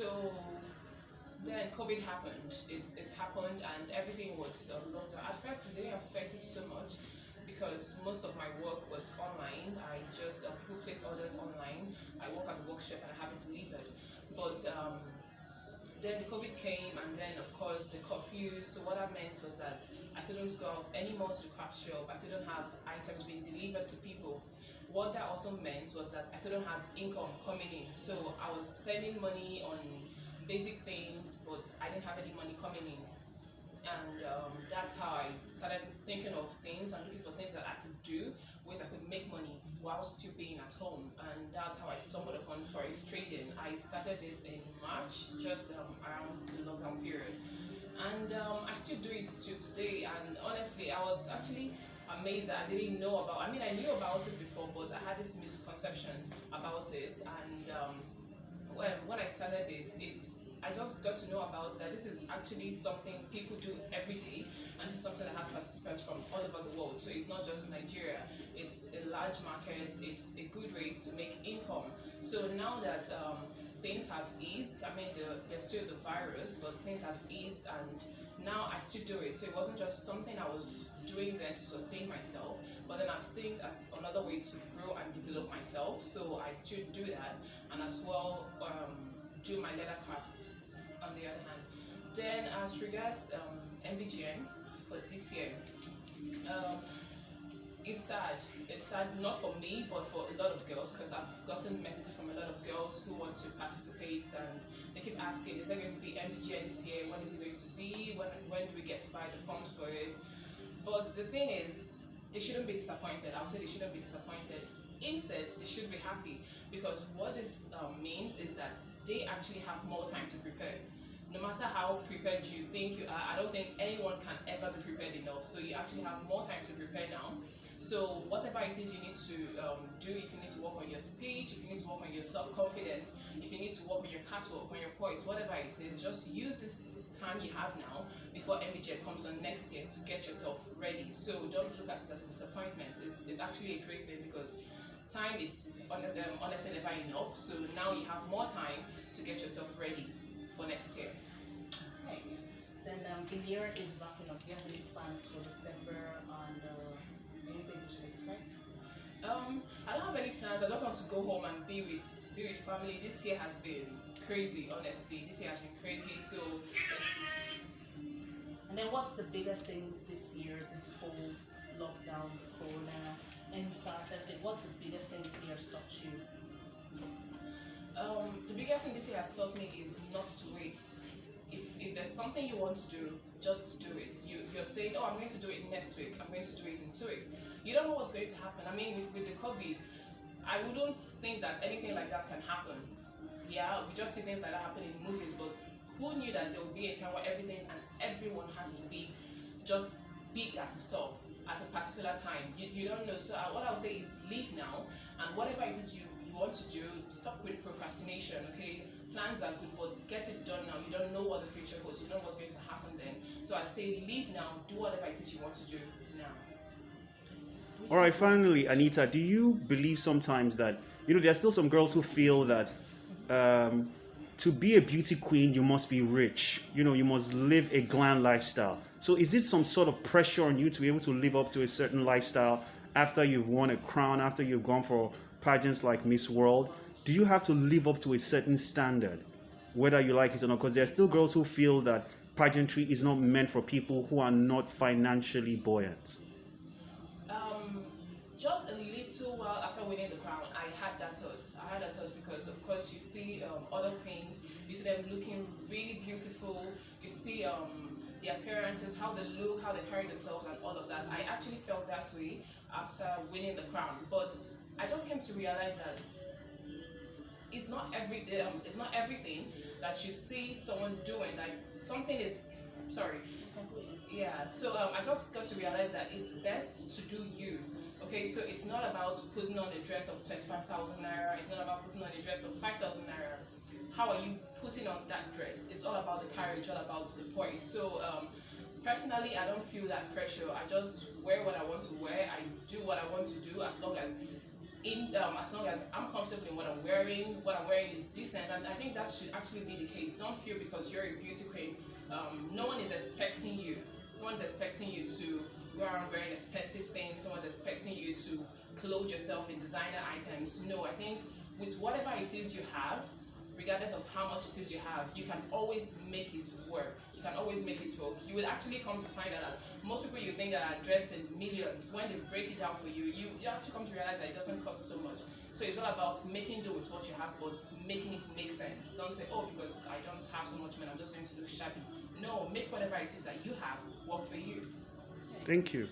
So then COVID happened. It's happened and everything was locked down. At first, it didn't affect it so much because most of my work was online. I just people place orders online. I work at the workshop and I have it delivered. But then the COVID came, and then of course the curfew. So what that meant was that I couldn't go out anymore to the craft shop. I couldn't have items being delivered to people. What that also meant was that I couldn't have income coming in. So I was spending money on basic things, but I didn't have any money coming in. And that's how I started thinking of things and looking for things that I could do, ways I could make money while still being at home. And that's how I stumbled upon forex trading. I started it in March, just around the lockdown period. And I still do it to today. And honestly, I was actually amazed that I didn't know about. I mean, I knew about it before, but I had this misconception about it. And when I started it, I just got to know about that this is actually something people do every day, and this is something that has participants from all over the world. So it's not just Nigeria, it's a large market, it's a good way to make income. So now that things have eased, I mean, there's still the virus, but things have eased, and now I still do it. So it wasn't just something I was doing then to sustain myself, but then I've seen it as another way to grow and develop myself. So I still do that, and as well do my leather crafts on the other hand. Then as regards Mbgn for this year, it's sad. It's sad not for me, but for a lot of girls, because I've gotten messages from a lot of girls who want to participate, and they keep asking, is there going to be Mbgn this year? When is it going to be? When do we get to buy the forms for it? But the thing is, they shouldn't be disappointed. I would say they shouldn't be disappointed. Instead, they should be happy, because what this means is that they actually have more time to prepare. No matter how prepared you think you are, I don't think anyone can ever be prepared enough. So you actually have more time to prepare now. So whatever it is you need to do, if you need to work on your speech, if you need to work on your self-confidence, if you need to work on your catwalk, on your voice, whatever it is, just use this time you have now before Mbgn comes on next year to get yourself ready. So don't look at it as a disappointment. It's actually a great thing, because time is honestly never enough. So now you have more time to get yourself ready for next year. Right. Then the year is wrapping up. Do you have any plans for December and anything we should expect? I don't have any plans. I just want to go home and be with family. This year has been crazy, honestly. This year has been crazy. So it's... And then what's the biggest thing this year, this whole lockdown, corona, everything? What's the biggest thing this year has taught you? The biggest thing this year has taught me is not to wait. If there's something you want to do, just do it. You're saying, oh, I'm going to do it next week, I'm going to do it in 2 weeks. You don't know what's going to happen. I mean, with the COVID, I wouldn't think that anything like that can happen. Yeah, we just see things like that happen in movies, but who knew that there would be a time where everything and everyone has to be just big at a stop at a particular time. You don't know. So what I would say is live now, and whatever it is you want to do, stop with procrastination. Okay, plans are good, but get it done now. You don't know what the future holds. You don't know what's going to happen then. So I say live now, do whatever it is you want to do now. All right, finally, Anita, do you believe sometimes that, there are still some girls who feel that to be a beauty queen, you must be rich. You must live a glam lifestyle. So is it some sort of pressure on you to be able to live up to a certain lifestyle after you've won a crown, after you've gone for pageants like Miss World? Do you have to live up to a certain standard, whether you like it or not? Because there are still girls who feel that pageantry is not meant for people who are not financially buoyant. Just a little while after winning the crown, I had that thought because, of course, you see other queens, you see them looking really beautiful, you see the appearances, how they look, how they carry themselves, and all of that. I actually felt that way after winning the crown, but I just came to realize that it's not everything that you see someone doing. Like something is, sorry. Yeah, so I just got to realize that it's best to do you. Okay, so it's not about putting on a dress of 25,000 naira, it's not about putting on a dress of 5,000 naira. How are you putting on that dress? It's all about the courage, all about the poise. So personally, I don't feel that pressure. I just wear what I want to wear, I do what I want to do, as long as as long as I'm comfortable in what I'm wearing is decent, and I think that should actually be the case. Don't feel because you're a beauty queen, no one is expecting you. No one's expecting you to go around wearing expensive things. No one's expecting you to clothe yourself in designer items. No, I think with whatever it is you have, regardless of how much it is you have, you can always make it work. You can always make it work. You will actually come to find out that most people you think that are dressed in millions, when they break it down for you, you actually come to realize that it doesn't cost so much. So it's all about making do with what you have, but making it make sense. Don't say, oh, because I don't have so much money, I'm just going to look shabby. No, make whatever it is that you have work for you. Thank you.